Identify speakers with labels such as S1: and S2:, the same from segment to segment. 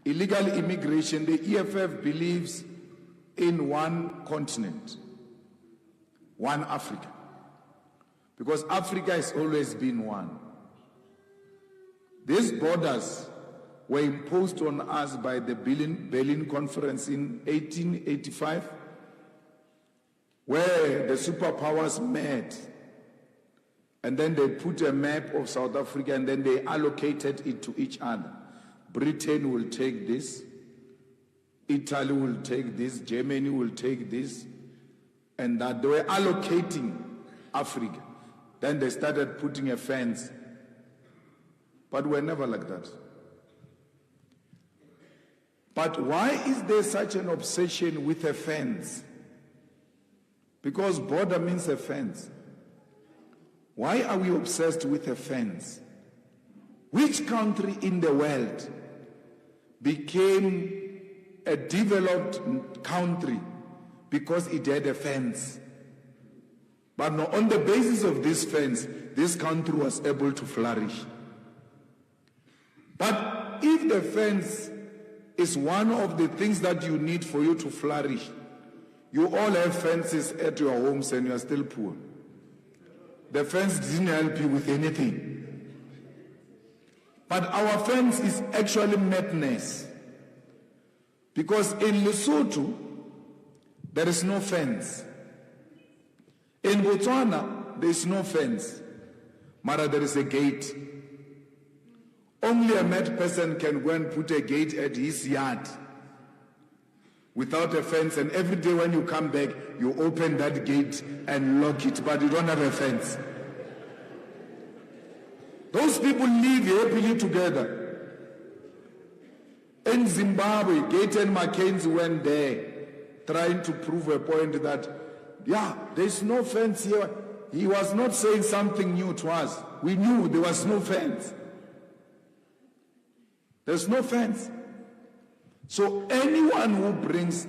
S1: illegal immigration, the EFF believes in one continent, one Africa. Because Africa has always been one. These borders were imposed on us by the Berlin Conference in 1885, where the superpowers met, and then they put a map of South Africa and then they allocated it to each other. Britain will take this, Italy will take this, Germany will take this, and that they were allocating Africa. Then they started putting a fence. But we're never like that. But why is there such an obsession with a fence? Because border means a fence. Why are we obsessed with a fence? Which country in the world became a developed country because it had a fence? But no, on the basis of this fence, this country was able to flourish. But if the fence is one of the things that you need for you to flourish, you all have fences at your homes and you are still poor. The fence didn't help you with anything. But our fence is actually madness. Because in Lesotho, there is no fence. In Botswana, there is no fence. Mara, there is a gate. Only a mad person can go and put a gate at his yard without a fence, and every day when you come back, you open that gate and lock it, but you don't have a fence. Those people live happily together. In Zimbabwe, Gates and Mackenzie went there trying to prove a point that, yeah, there's no fence here. He was not saying something new to us. We knew there was no fence. There's no fence. So anyone who brings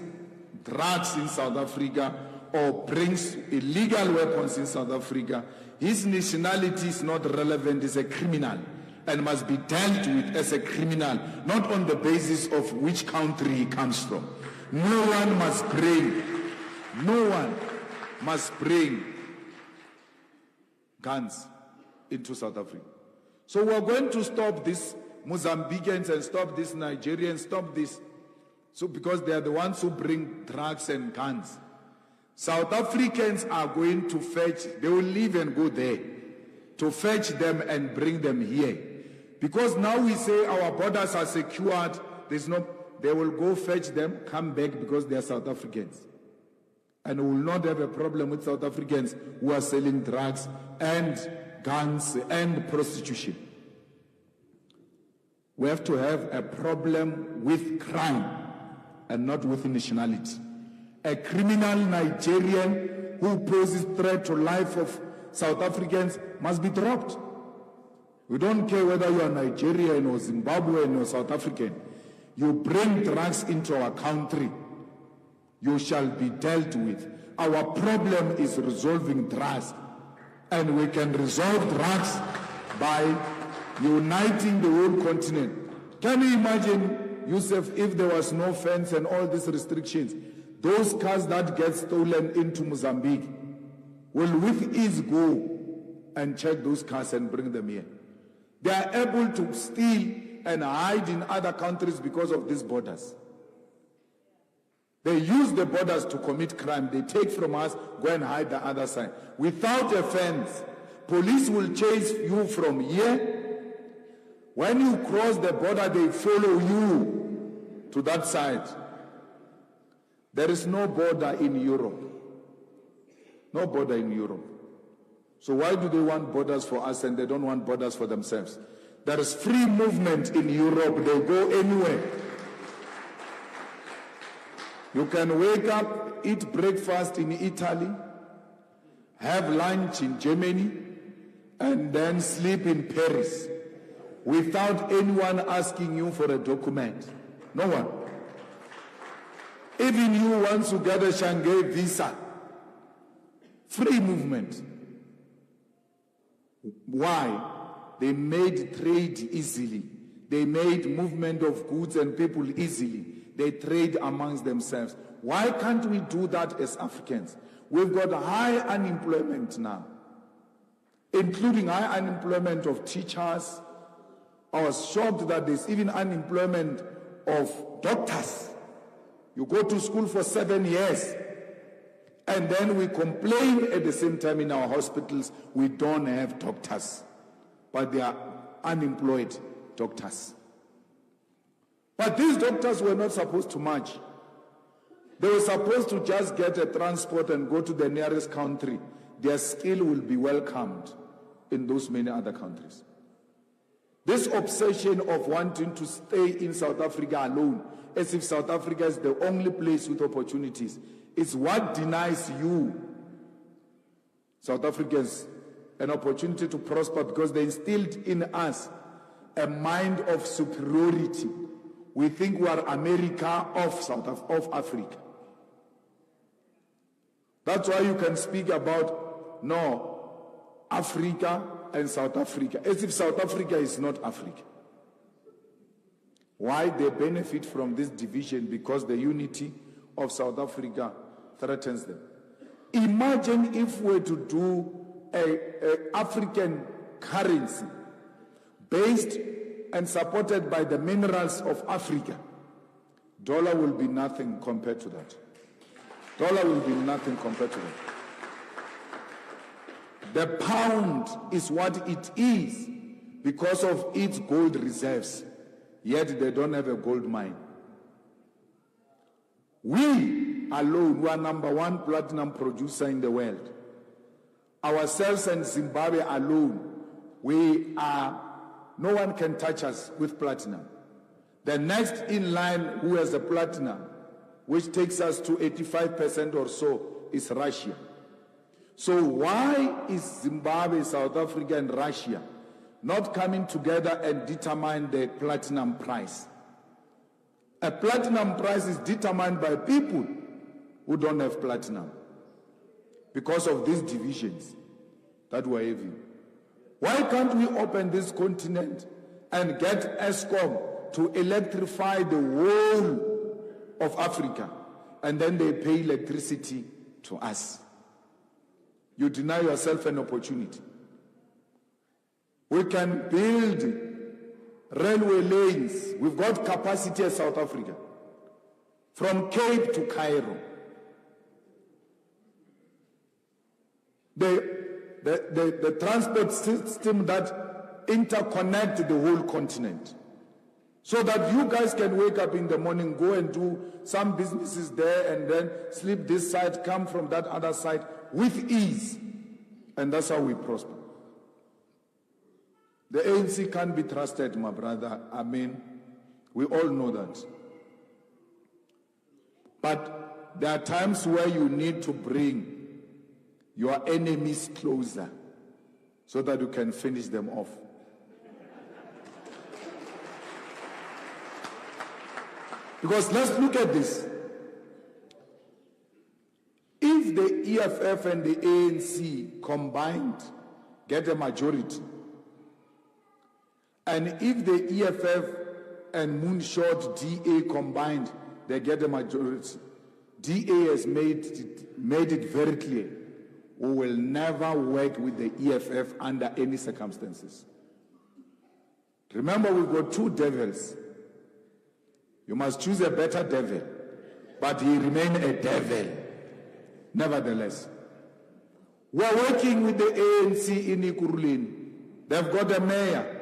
S1: drugs in South Africa or brings illegal weapons in South Africa, his nationality is not relevant, is a criminal and must be dealt with as a criminal, not on the basis of which country he comes from. No one must bring guns into South Africa. So we're going to stop this Mozambicans and stop this Nigerians, stop this. So because they are the ones who bring drugs and guns. South Africans are going to fetch, they will leave and go there to fetch them and bring them here. Because now we say our borders are secured, they will go fetch them, come back because they are South Africans. And we will not have a problem with South Africans who are selling drugs and guns and prostitution. We have to have a problem with crime and not with nationality. A criminal Nigerian who poses threat to life of South Africans must be dropped. We don't care whether you are Nigerian or Zimbabwean or South African. You bring drugs into our country, you shall be dealt with. Our problem is resolving drugs, and we can resolve drugs by uniting the whole continent. Can you imagine, Yusuf, if there was no fence and all these restrictions, those cars that get stolen into Mozambique will with ease go and check those cars and bring them here. They are able to steal and hide in other countries because of these borders. They use the borders to commit crime. They take from us, go and hide the other side. Without a fence, police will chase you from here. When you cross the border, they follow you to that side. There is no border in Europe. No border in Europe. So why do they want borders for us and they don't want borders for themselves? There is free movement in Europe. They go anywhere. You can wake up, eat breakfast in Italy, have lunch in Germany, and then sleep in Paris without anyone asking you for a document. No one. Even you, once you get a Shanghai visa, free movement. Why? They made trade easily. They made movement of goods and people easily. They trade amongst themselves. Why can't we do that as Africans? We've got high unemployment now, including high unemployment of teachers. I was shocked that there's even unemployment of doctors. You go to school for 7 years, and then we complain at the same time in our hospitals we don't have doctors, but they are unemployed doctors. But these doctors were not supposed to march. They were supposed to just get a transport and go to the nearest country. Their skill will be welcomed in those many other countries. This obsession of wanting to stay in South Africa alone, as if South Africa is the only place with opportunities, is what denies you, South Africans, an opportunity to prosper, because they instilled in us a mind of superiority. We think we are America of Africa. That's why you can speak about, no, Africa and South Africa, as if South Africa is not Africa. Why? They benefit from this division because the unity of South Africa threatens them. Imagine if we were to do an African currency based and supported by the minerals of Africa. Dollar will be nothing compared to that. Dollar will be nothing compared to that. The pound is what it is because of its gold reserves, yet they don't have a gold mine. We alone, we are #1 platinum producer in the world. Ourselves and Zimbabwe alone, no one can touch us with platinum. The next in line who has a platinum, which takes us to 85% or so, is Russia. So why is Zimbabwe, South Africa, and Russia not coming together and determine the platinum price? A platinum price is determined by people who don't have platinum because of these divisions that we're having. Why can't we open this continent and get ESCOM to electrify the whole of Africa, and then they pay electricity to us? You deny yourself an opportunity. We can build railway lanes. We've got capacity in South Africa, from Cape to Cairo. The transport system that interconnect the whole continent, so that you guys can wake up in the morning, go and do some businesses there, and then sleep this side, come from that other side with ease. And that's how we prosper. The ANC can't be trusted, my brother. I mean, we all know that. But there are times where you need to bring your enemies closer so that you can finish them off. Because let's look at this. If the EFF and the ANC combined get a majority, and if the EFF and Moonshot DA combined, they get a majority, DA has made it very clear, we will never work with the EFF under any circumstances. Remember, we've got two devils. You must choose a better devil, but he remains a devil. Nevertheless, we're working with the ANC in Ikurulin. They've got a mayor.